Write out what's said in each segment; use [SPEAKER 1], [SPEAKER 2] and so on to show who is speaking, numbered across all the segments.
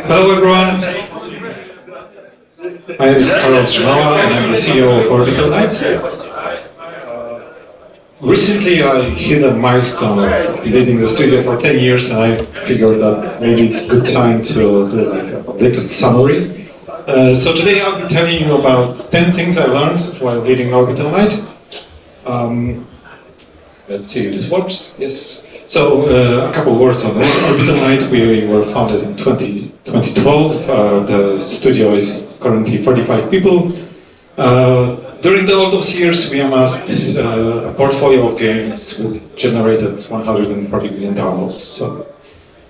[SPEAKER 1] Hello everyone, my name is Karol Drzymała and I'm the CEO of Orbital Knight. Recently I hit a milestone of leading the studio for 10 years and I figured that maybe it's a good time to do like a little summary. So today I'll be telling you about 10 things I learned while leading Orbital Knight. Let's see if this works. Yes. So a couple words on Orbital Knight. We were founded in 2012. The studio is currently 45 people. During all those years, we amassed a portfolio of games which generated 140 million downloads. So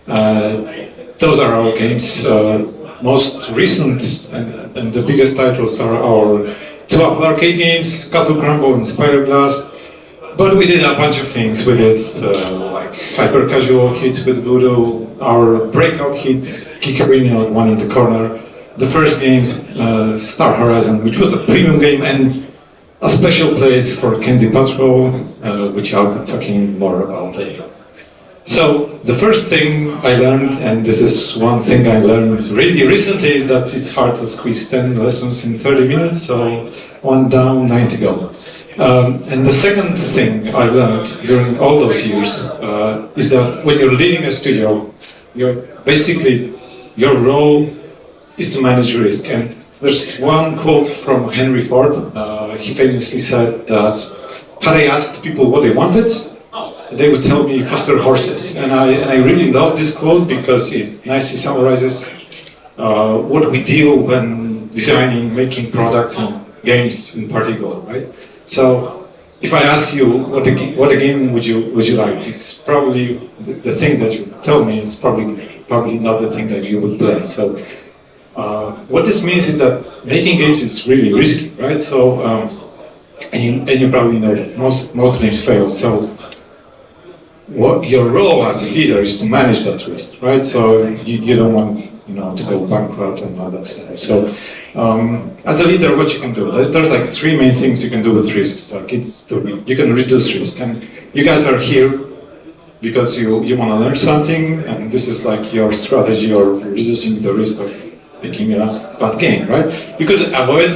[SPEAKER 1] those are our games. Most recent and the biggest titles are our two Apple Arcade games, Castle Crumble and Spire Blast. But we did a bunch of things. We did like hyper-casual hits with Voodoo, our breakout hit, Kikarino, one in the corner. The first games, Star Horizon, which was a premium game, and a special place for Candy Patrol, which I'll be talking more about later. So the first thing I learned, and this is one thing I learned really recently, is that it's hard to squeeze 10 lessons in 30 minutes, so one down, 9 to go. And the second thing I learned during all those years is that when you're leading a studio, your role is to manage risk. And there's one quote from Henry Ford. He famously said that had I asked people what they wanted, they would tell me faster horses. And I really love this quote because it nicely summarizes what we deal when designing, making products and games in particular, right? So, if I ask you what a game would you like, it's probably the thing that you tell me. It's probably not the thing that you would play. So, what this means is that making games is really risky, right? So, and you probably know that most games fail. So, what your role as a leader is to manage that risk, right? So you don't want to go bankrupt and all that stuff. So. As a leader, what you can do? There's like 3 main things you can do with risks. Like you can reduce risk, and you guys are here because you want to learn something, and this is like your strategy of reducing the risk of making a bad game, right? You could avoid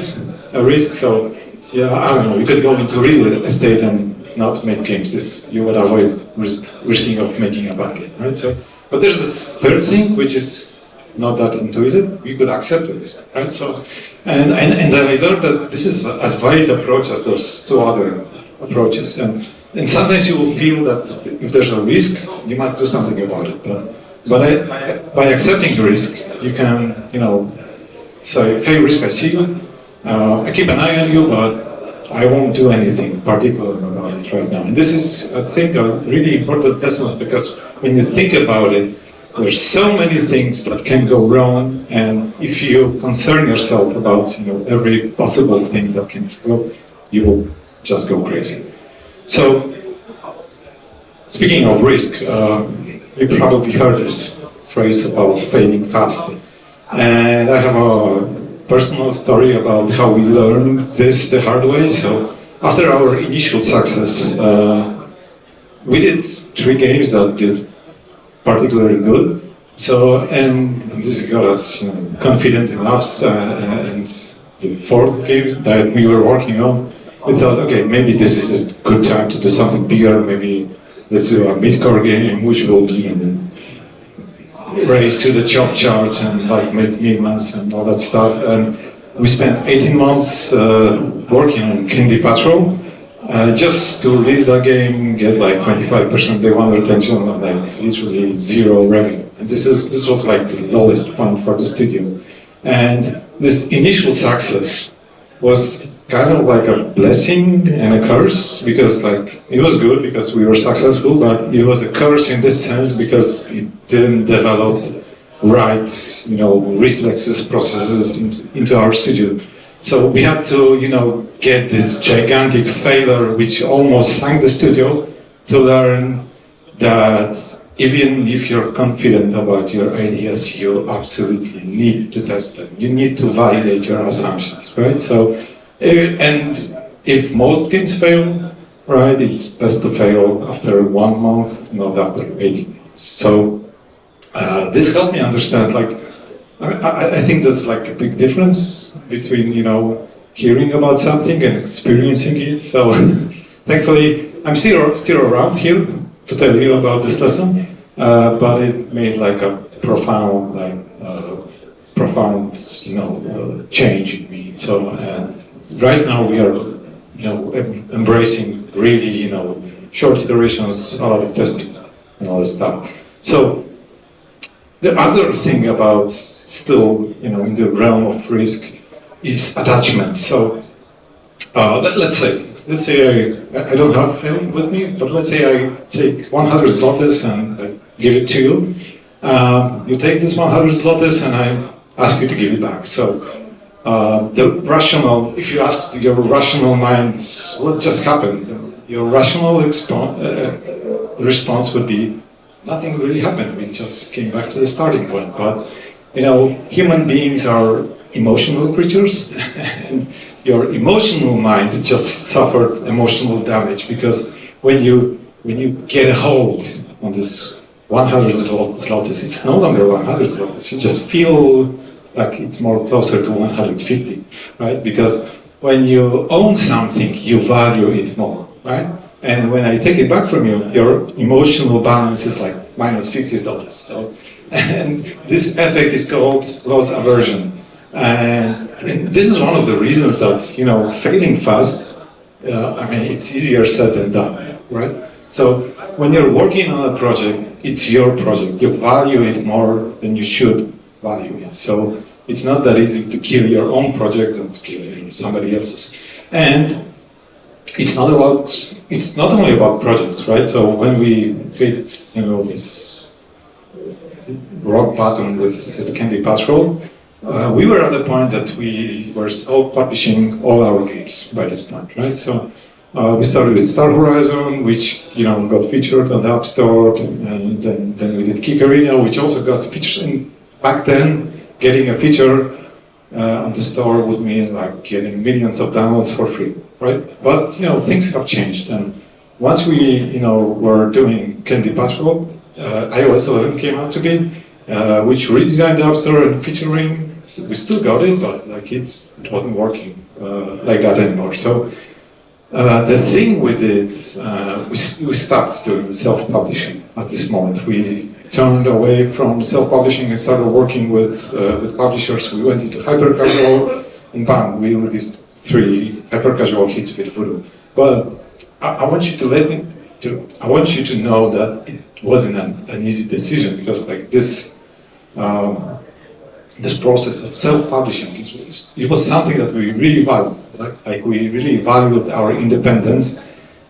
[SPEAKER 1] a risk, so yeah, I don't know. You could go into real estate and not make games. You would avoid risking of making a bad game, right? So, but there's this third thing, which is not that intuitive. You could accept this, right? So, and then I learned that this is as valid approach as those 2 other approaches. And sometimes you will feel that if there's a risk, you must do something about it. But by accepting the risk, you can, say, hey, risk, I see you. I keep an eye on you, but I won't do anything particular about it right now. And this is, I think, a really important lesson because when you think about it, there's so many things that can go wrong, and if you concern yourself about every possible thing that can go, you will just go crazy. So, speaking of risk, you probably heard this phrase about failing fast, and I have a personal story about how we learned this the hard way. So, after our initial success, we did 3 games that did particularly good. So, and this got us confident enough, and the 4th game that we were working on, we thought, okay, maybe this is a good time to do something bigger. Maybe let's do a mid-core game which will raise to the job charts and like make millions and all that stuff. And we spent 18 months working on Candy Patrol. Just to release that game, get like 25% day 1 retention and like literally 0 revenue. And this was like the lowest point for the studio. And this initial success was kind of like a blessing and a curse, because like it was good because we were successful, but it was a curse in this sense because it didn't develop right, reflexes, processes into our studio. So we had to, get this gigantic failure, which almost sank the studio, to learn that even if you're confident about your ideas, you absolutely need to test them. You need to validate your assumptions, right? So, and if most games fail, right, it's best to fail after 1 month, not after 18 months. So this helped me understand, like, I think there's like a big difference between, hearing about something and experiencing it. So thankfully, I'm still around here to tell you about this lesson, but it made like a profound, change in me. So, and right now we are, embracing really, short iterations, a lot of testing and all this stuff. So the other thing about still, in the realm of risk is attachment. So let's say I don't have film with me, but let's say I take 100 zlotys and I give it to you. You take this 100 zlotys and I ask you to give it back. So if you ask your rational mind, what just happened? Your rational response would be, nothing really happened. We just came back to the starting point. But human beings are emotional creatures, and your emotional mind just suffered emotional damage, because when you get a hold on this 100 zlotys, it's no longer 100 zlotys. You just feel like it's more closer to 150, right? Because when you own something, you value it more, right? And when I take it back from you, your emotional balance is like minus 50 zlotys. So, and this effect is called loss aversion. And this is one of the reasons that, failing fast, it's easier said than done, right? So when you're working on a project, it's your project. You value it more than you should value it. So it's not that easy to kill your own project and to kill somebody else's. And it's not only about projects, right? So when we hit, this rock bottom with Candy Patrol, we were at the point that we were all publishing all our games by this point, right? So we started with Star Horizon, which got featured on the App Store, and then we did Kick Arena, which also got features. And back then, getting a feature on the store would mean like getting millions of downloads for free, right? But things have changed, and once we were doing Candy Patrol, iOS 11 came out to be, which redesigned the App Store and featuring. We still got it, but it wasn't working like that anymore. So the thing we did, we stopped doing self-publishing at this moment. We turned away from self-publishing and started working with publishers. We went into hyper-casual, and bam, we released 3 hyper-casual hits with Voodoo. But I want you to know that it wasn't an easy decision, because this process of self-publishing, it was something that we really valued. Like we really valued our independence,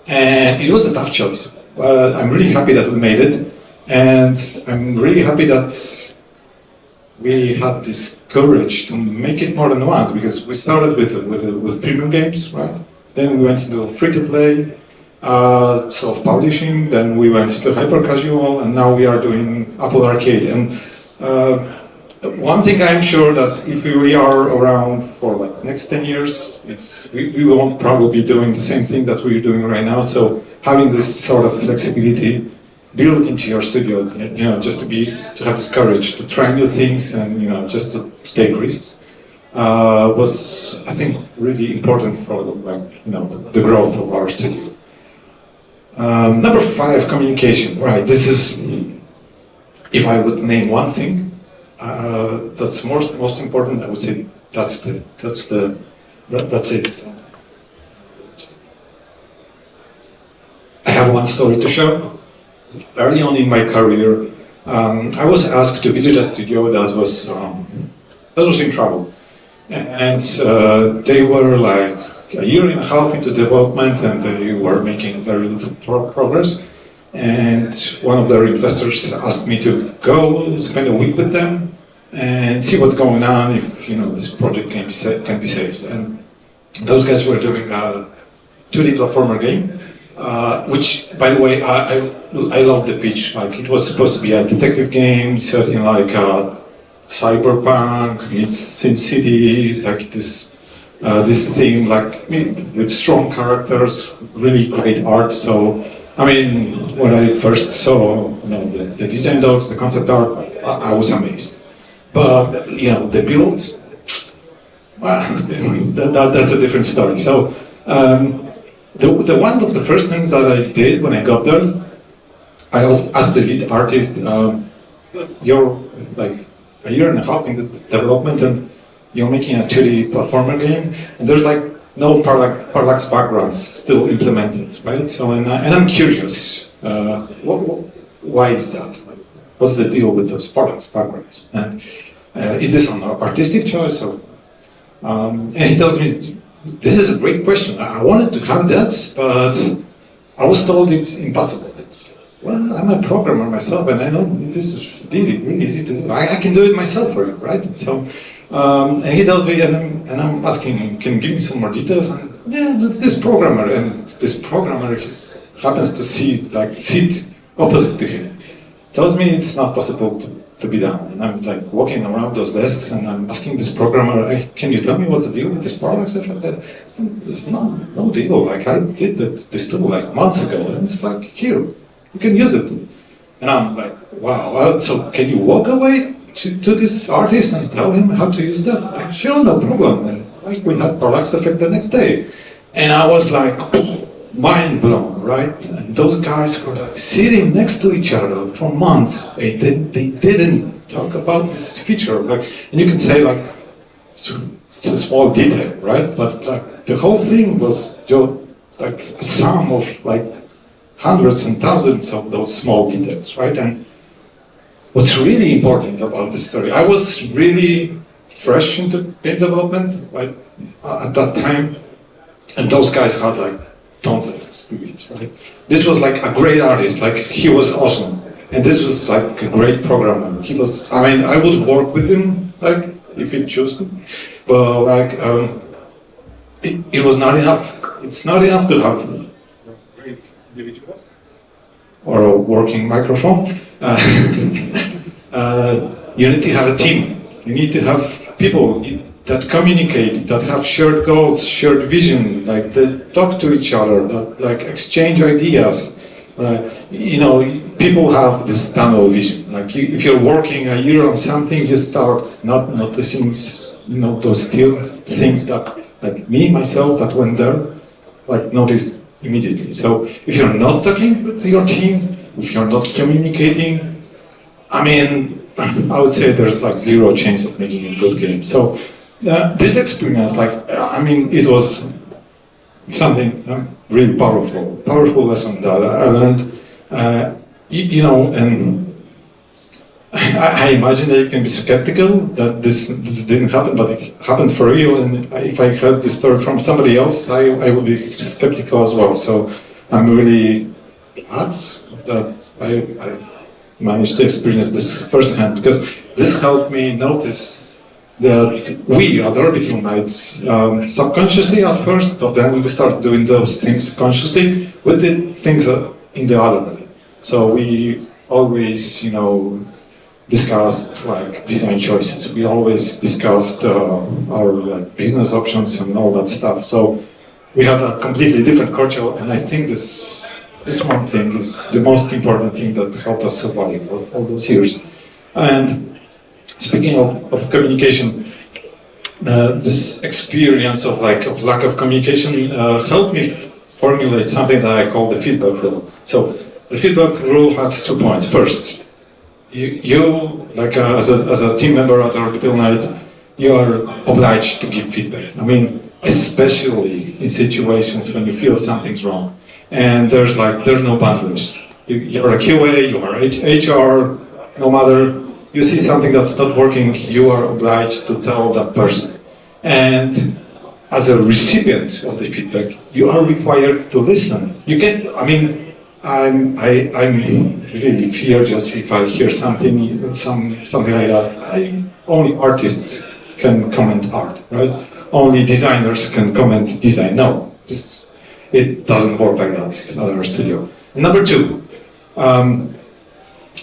[SPEAKER 1] and it was a tough choice. But I'm really happy that we made it, and I'm really happy that we had this courage to make it more than once, because we started with premium games, right? Then we went into free-to-play, self-publishing. Then we went into hyper-casual, and now we are doing Apple Arcade. And one thing I'm sure that if we are around for like next 10 years, we won't probably be doing the same thing that we're doing right now. So having this sort of flexibility built into your studio, just to have this courage to try new things and just to take risks, was, I think, really important for the growth of our studio. Number 5, communication. Right. This is, if I would name one thing that's most important, I would say that's it. I have one story to share. Early on in my career, I was asked to visit a studio that was in trouble, and they were like a year and a half into development, and they were making very little progress. And one of their investors asked me to go spend a week with them and see what's going on, if this project can be saved. And those guys were doing a 2D platformer game, which, by the way, I love the pitch. Like, it was supposed to be a detective game set in like a cyberpunk meets Sin City, like this theme, like with strong characters, really great art. So, I mean, when I first saw the design docs, the concept art, I was amazed. But the build, well, that's a different story. So the one of the first things that I did when I got there, I was asked the lead artist, you're like a year and a half in the development and you're making a 2D platformer game, and there's like no parallax backgrounds still implemented, right? So, and I'm curious, why is that? Like, what's the deal with those parallax backgrounds? And is this an artistic choice? Or, and he tells me, this is a great question. I wanted to have that, but I was told it's impossible. Well, I'm a programmer myself, and I know this is really easy to do. I can do it myself for you, right? So, and he tells me, and I'm asking him, can you give me some more details? And yeah, this programmer, and this programmer happens to sit opposite to him. Tells me it's not possible to be done. And I'm like walking around those desks, and I'm asking this programmer, hey, can you tell me what's the deal with this parallax? There's no deal. Like I did this tool like months ago, and it's like here. You can use it. And I'm like, wow, so can you walk away to this artist and tell him how to use that? Like, sure, no problem. And like we had parallax effect the next day. And I was like, mind blown, right? And those guys were like sitting next to each other for months. They didn't talk about this feature. Like, and you can say like, it's a small detail, right? But like the whole thing was just like a sum of like hundreds and thousands of those small details, right? And what's really important about this story, I was really fresh into game development, right, at that time, and those guys had like tons of experience, right? This was like a great artist, like he was awesome, and this was like a great programmer. He was, I mean, I would work with him, like if he chose to, but like it was not enough. It's not enough to have or a working microphone. You need to have a team. You need to have people that communicate, that have shared goals, shared vision, like that talk to each other, that like exchange ideas. People have this tunnel vision. Like if you're working a year on something, you start not noticing, those still things that, like me, myself, that went there, like noticed immediately. So if you're not talking with your team, if you're not communicating, I mean, I would say there's like zero chance of making a good game. So this experience, it was something really powerful lesson that I learned, and I imagine that you can be skeptical that this didn't happen, but it happened for real. And if I heard this story from somebody else, I would be skeptical as well. So I'm really glad that I managed to experience this firsthand, because this helped me notice that we at Orbital Knight, subconsciously at first, but then we started doing those things consciously, we did things in the other way. So we always, discussed like design choices. We always discussed our business options and all that stuff. So we had a completely different culture, and I think this one thing is the most important thing that helped us survive all those years. And speaking of communication, this experience of lack of communication helped me formulate something that I call the feedback rule. So the feedback rule has 2 points. First, you as a team member at Orbital Knight, you are obliged to give feedback. I mean, especially in situations when you feel something's wrong, and there's no boundaries. You're a QA, you are HR, no matter you see something that's not working, you are obliged to tell that person. And as a recipient of the feedback, you are required to listen. You can't. I mean, I'm really furious if I hear something like that. Only artists can comment art, right? Only designers can comment design. No, it doesn't work like that at our studio. And number 2,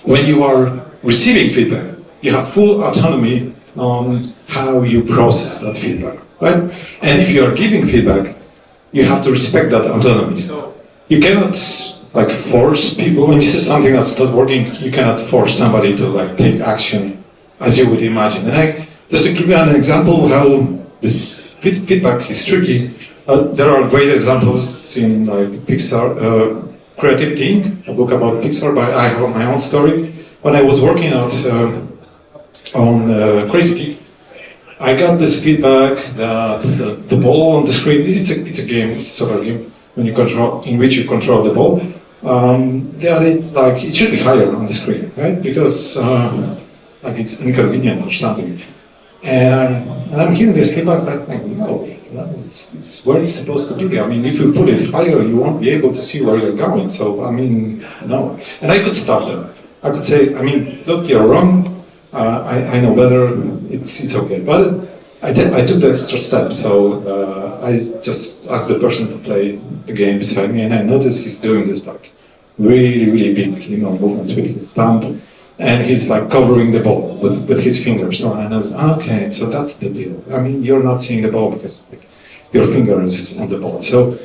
[SPEAKER 1] when you are receiving feedback, you have full autonomy on how you process that feedback, right? And if you are giving feedback, you have to respect that autonomy. So you cannot force people. When you see something that's not working, you cannot force somebody to take action as you would imagine. And just to give you an example how this feedback is tricky, there are great examples in like Pixar, Creativity Inc., a book about Pixar, but I have my own story. When I was working out on Crazy Pig, I got this feedback that the ball on the screen, it's a game, it's a soccer game, in which you control the ball. It should be higher on the screen, right? Because like it's inconvenient or something. And I'm hearing this feedback like no, it's where it's supposed to be. I mean, if you put it higher, you won't be able to see where you're going. So, I mean, no. And I could stop them. I could say, I mean, look, you're wrong. I know better. It's okay. But I took the extra step. So I just asked the person to play the game beside me, and I noticed he's doing this like really, really big, movements with his thumb. And he's like covering the ball with his fingers. So I was, okay, so that's the deal. I mean, you're not seeing the ball because like, your finger is on the ball. So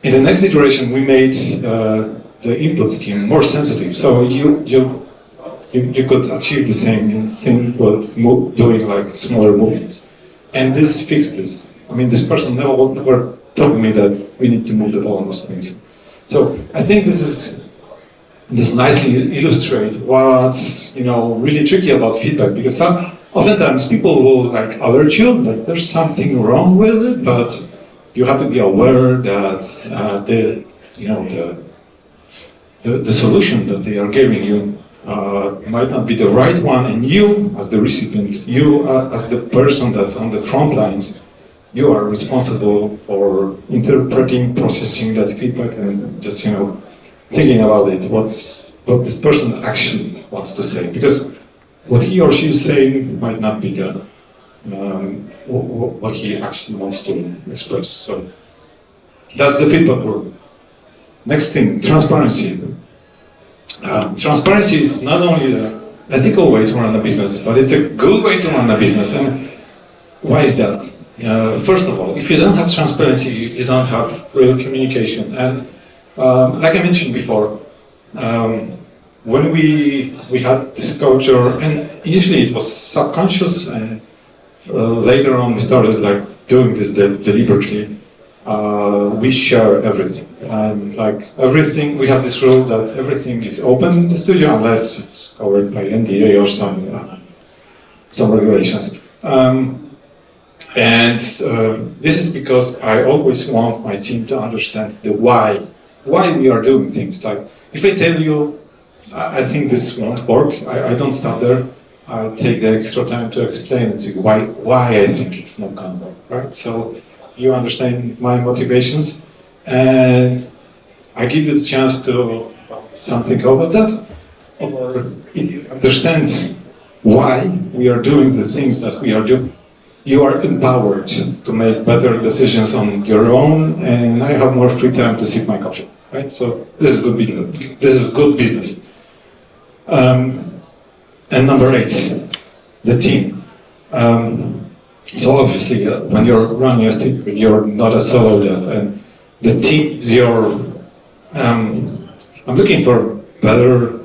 [SPEAKER 1] in the next iteration, we made the input scheme more sensitive. So you could achieve the same thing, but doing like smaller movements. And this fixed this. I mean, this person never told me that we need to move the ball on the screen. So I think this nicely illustrates what's really tricky about feedback, because oftentimes people will like alert you that there's something wrong with it, but you have to be aware that the solution that they are giving you might not be the right one, and you as the recipient, you as the person that's on the front lines, you are responsible for interpreting, processing that feedback, and just thinking about it, what this person actually wants to say, because what he or she is saying might not be what he actually wants to express. So that's the feedback group. Next thing, transparency. Transparency is not only an ethical way to run a business, but it's a good way to run a business. And why is that? First of all, if you don't have transparency, you don't have real communication. And like I mentioned before, when we had this culture, and initially it was subconscious, and later on we started like doing this deliberately. We share everything, and like everything, we have this rule that everything is open in the studio unless it's covered by NDA or some regulations. And this is because I always want my team to understand the why we are doing things. Like, if I tell you, I think this won't work, I don't stop there. I take the extra time to explain it to you why I think it's not going to work, right? So you understand my motivations, and I give you the chance to think about that. Or if you understand why we are doing the things that we are doing, you are empowered to make better decisions on your own, and I have more free time to sip my coffee, right? So this is good business. This is good business. And number 8, the team. So obviously, when you're running a team, you're not a solo dev, and the team is your. I'm looking for better,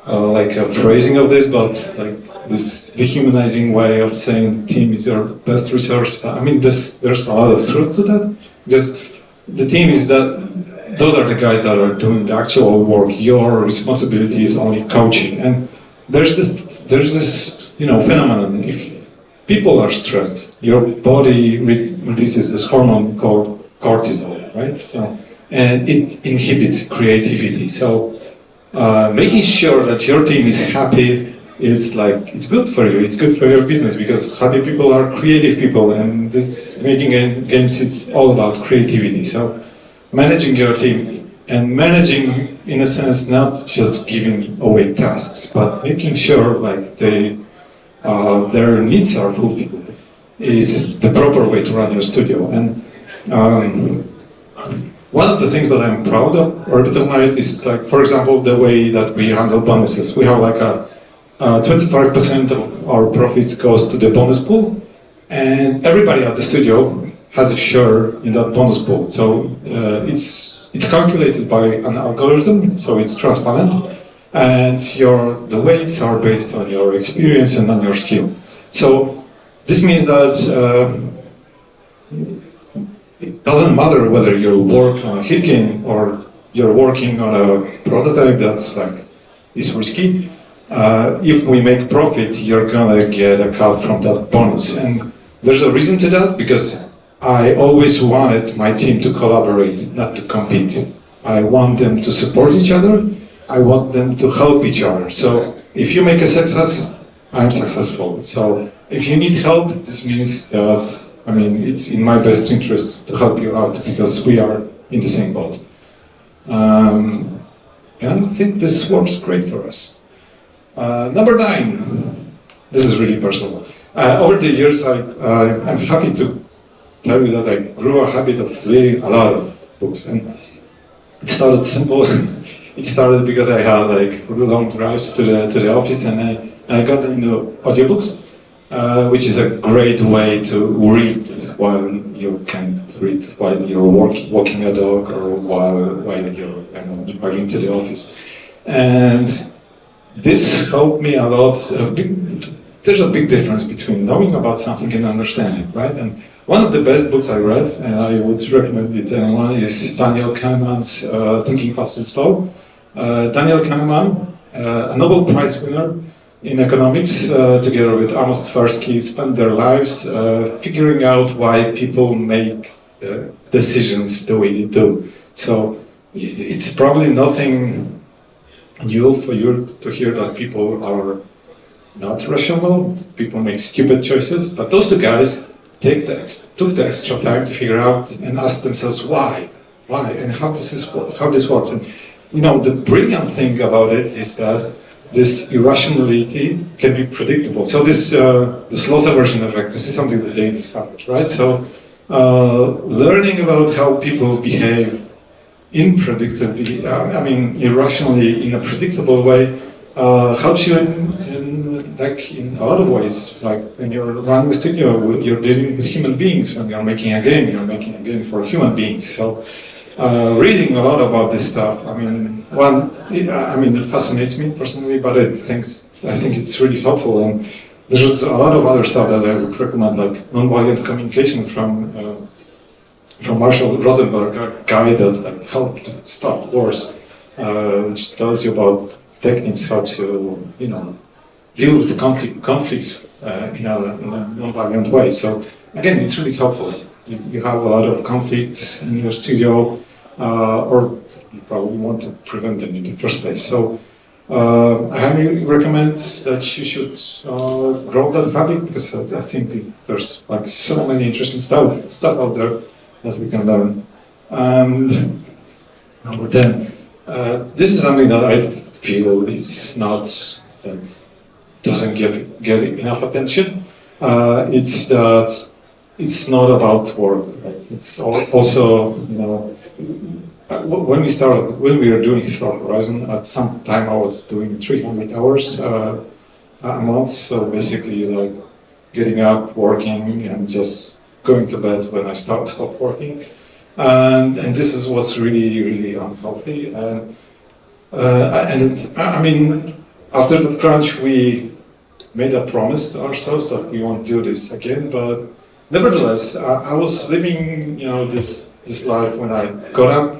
[SPEAKER 1] like a phrasing of this, but like this dehumanizing way of saying team is your best resource. I mean, there's a lot of truth to that, because the team is that those are the guys that are doing the actual work. Your responsibility is only coaching, and there's this phenomenon. If people are stressed, your body releases this hormone called cortisol, right? So, and it inhibits creativity. So making sure that your team is happy, it's good for you, it's good for your business, because happy people are creative people, and this making games is all about creativity. So managing your team, and managing in a sense not just giving away tasks, but making sure like their needs are fulfilled, is the proper way to run your studio. And one of the things that I'm proud of Orbital Knight is, like, for example, the way that we handle bonuses. We have like 25% of our profits goes to the bonus pool, and everybody at the studio has a share in that bonus pool. So it's calculated by an algorithm, so it's transparent. and the weights are based on your experience and on your skill. So this means that it doesn't matter whether you work on a hit game or you're working on a prototype that's like is risky. If we make profit, you're gonna get a cut from that bonus. And there's a reason to that, because I always wanted my team to collaborate, not to compete. I want them to support each other. I want them to help each other. So if you make a success, I'm successful. So if you need help, this means that, I mean, it's in my best interest to help you out because we are in the same boat. And I think this works great for us. Number 9. This is really personal. Over the years, I'm happy to tell you that I grew a habit of reading a lot of books. And it started simple. It started because I had like really long drives to the office, and I got into audiobooks, which is a great way to read while you can't read while you're walking a dog or while you're driving to the office. And this helped me a lot. There's a big difference between knowing about something and understanding, right? And one of the best books I read, and I would recommend it to anyone, is Daniel Kahneman's Thinking Fast and Slow. Daniel Kahneman, a Nobel Prize winner in economics, together with Amos Tversky, spent their lives figuring out why people make decisions the way they do. So it's probably nothing new for you to hear that people are not rational, people make stupid choices, but those two guys took the extra time to figure out and ask themselves why, and how this works. And the brilliant thing about it is that this irrationality can be predictable. So this loss aversion effect, this is something that they discovered, right? So learning about how people behave irrationally in a predictable way helps you in a lot of ways. Like when you're running a studio, you're dealing with human beings. When you're making a game for human beings. So reading a lot about this stuff, it fascinates me personally, but I think it's really helpful. And there's a lot of other stuff that I would recommend, like nonviolent communication from Marshall Rosenberg, a guy that helped stop wars, which tells you about techniques how to deal with conflicts in a non-violent way. So again, it's really helpful. You have a lot of conflicts in your studio, or you probably want to prevent them in the first place. So I highly recommend that you should grow that habit, because I think there's like so many interesting stuff out there that we can learn. And number 10, this is something that I feel is not doesn't get enough attention. It's that it's not about work. It's also, when we were doing Star Horizon, at some time I was doing 300 hours a month. So basically, like getting up, working, and just going to bed when I stop working. And this is what's really, really unhealthy. And after that crunch, we made a promise to ourselves that we won't do this again. But nevertheless, I was living, this life when I got up.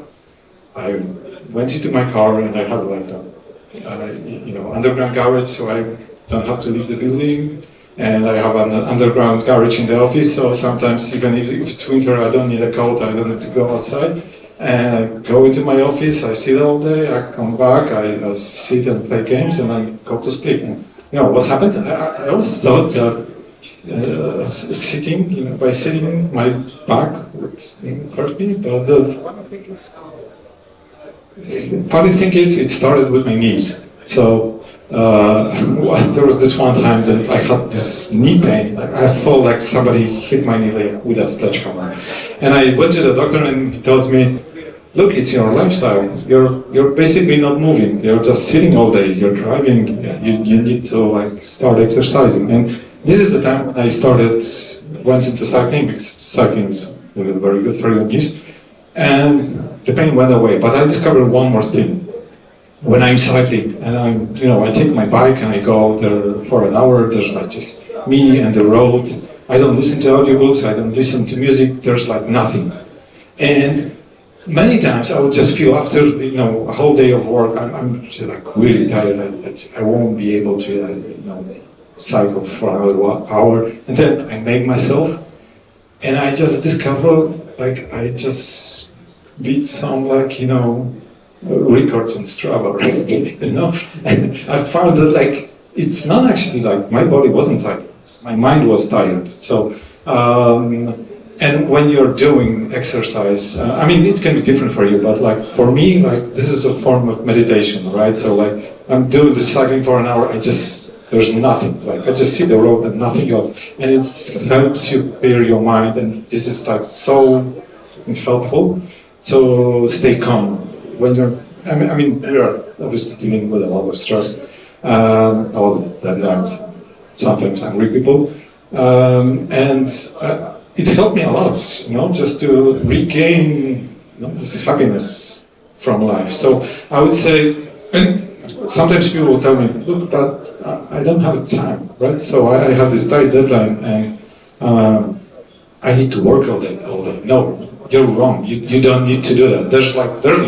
[SPEAKER 1] I went into my car and I have like a, underground garage, so I don't have to leave the building. And I have an underground garage in the office, so sometimes even if it's winter, I don't need a coat, I don't need to go outside. And I go into my office, I sit all day, I come back, I sit and play games, and I go to sleep. And, what happened? I always thought that by sitting, my back would hurt me, but the funny thing is, it started with my knees. So there was this one time that I had this knee pain. I felt like somebody hit my knee with a sledgehammer. And I went to the doctor and he tells me, look, it's your lifestyle. You're basically not moving. You're just sitting all day. You're driving. You need to start exercising. And this is the time I went into cycling, because cycling is very good for your knees. And the pain went away. But I discovered one more thing. when I'm cycling and I take my bike and I go there for an hour, there's like just me and the road. I don't listen to audiobooks, I don't listen to music, there's like nothing. And many times I would just feel after a whole day of work, I'm just like really tired. I won't be able to cycle for another hour, and then I make myself, and I just discover like I just beat some records on Strava, and I found that like it's not actually like my body wasn't tired, my mind was tired. So. And when you're doing exercise, it can be different for you, but like for me, like this is a form of meditation, right? So like I'm doing the cycling for an hour, there's nothing, like I just see the road and nothing else, and it helps you clear your mind, and this is like so helpful to stay calm when you're. We are obviously dealing with a lot of stress, a lot of deadlines, sometimes angry people, and. It helped me a lot, just to regain this happiness from life. So I would say, and sometimes people will tell me, look, but I don't have time, right? So I have this tight deadline and I need to work all day. No, you're wrong. You don't need to do that. There's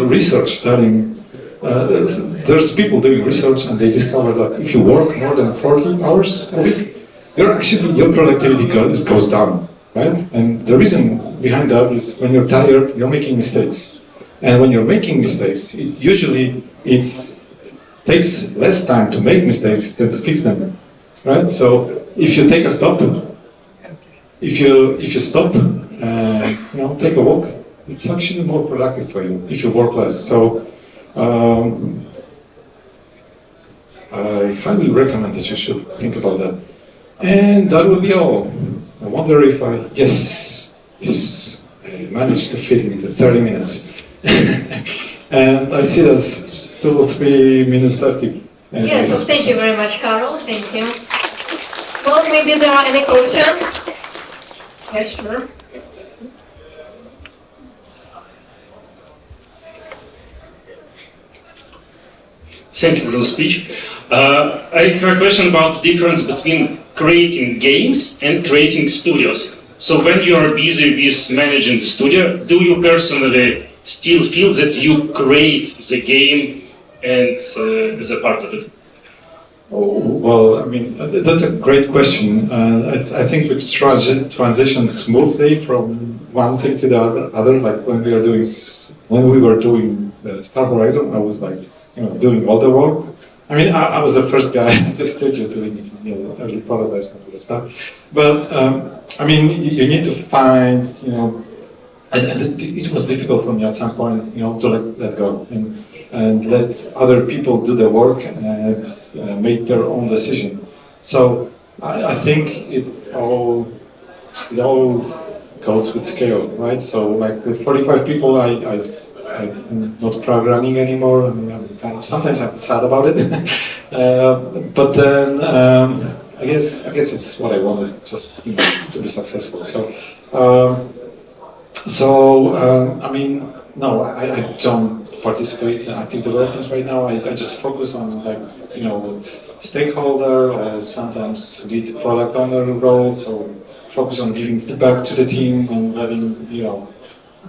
[SPEAKER 1] research telling, there's people doing research and they discover that if you work more than 40 hours a week, your productivity goes down. Right? And the reason behind that is when you're tired, you're making mistakes. And when you're making mistakes, it takes less time to make mistakes than to fix them. Right? So if you take a stop, if you stop and take a walk, it's actually more productive for you if you work less. So I highly recommend that you should think about that. And that will be all. I wonder if I managed to fit into 30 minutes. And I see there's still 3 minutes left.
[SPEAKER 2] Yes, so thank you very much, Karol. Thank you. Well, maybe there are any questions? Yes, sure.
[SPEAKER 3] Thank you for the speech. I have a question about the difference between creating games and creating studios. So when you are busy with managing the studio, do you personally still feel that you create the game and as a part of it?
[SPEAKER 1] Oh, well, that's a great question. I think we transition smoothly from one thing to the other. Like when we were doing Star Horizon, I was like, doing all the work. I was the first guy at the studio doing early prototypes and all that stuff. But you need to find, and it was difficult for me at some point, to let go and let other people do the work and make their own decision. So I think it all goes with scale, right? So like with 45 people, I'm not programming anymore. Sometimes I'm sad about it, but then I guess it's what I wanted, just to be successful. No, I don't participate in active development right now. I just focus on stakeholder or sometimes lead product owner roles, or focus on giving feedback to the team and letting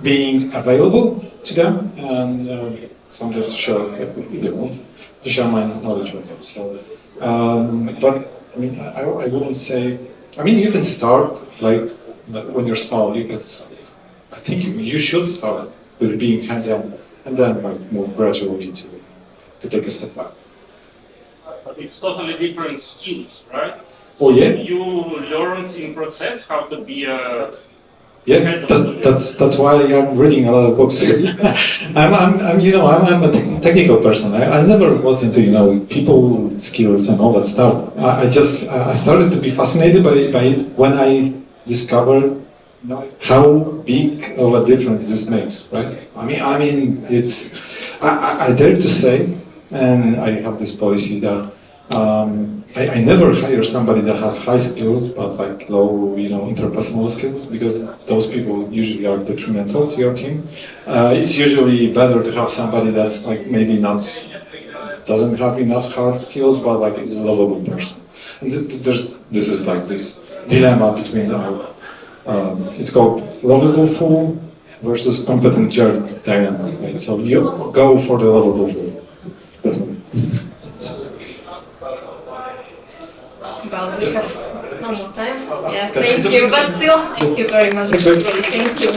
[SPEAKER 1] being available to them, and sometimes to share, if they want, to share my knowledge with them. So, but I wouldn't say. You can start like when you're small. I think you should start with being hands-on, and then move gradually to take a step back.
[SPEAKER 3] But it's totally different skills, right?
[SPEAKER 1] Oh yeah.
[SPEAKER 3] You learned in process how to be a.
[SPEAKER 1] Yeah, that's why I'm reading a lot of books. I'm a technical person. I never got into people skills and all that stuff. I started to be fascinated by it when I discovered how big of a difference this makes. Right? It's. I dare to say, and I have this policy that. I never hire somebody that has high skills but like low, interpersonal skills, because those people usually are detrimental to your team. It's usually better to have somebody that's like maybe not doesn't have enough hard skills, but like is a lovable person. And this is like this dilemma between it's called lovable fool versus competent jerk dilemma, right? So you go for the lovable fool. Definitely.
[SPEAKER 2] Well, we have no more time. Yeah, thank you, but still, thank you very much. Thank you.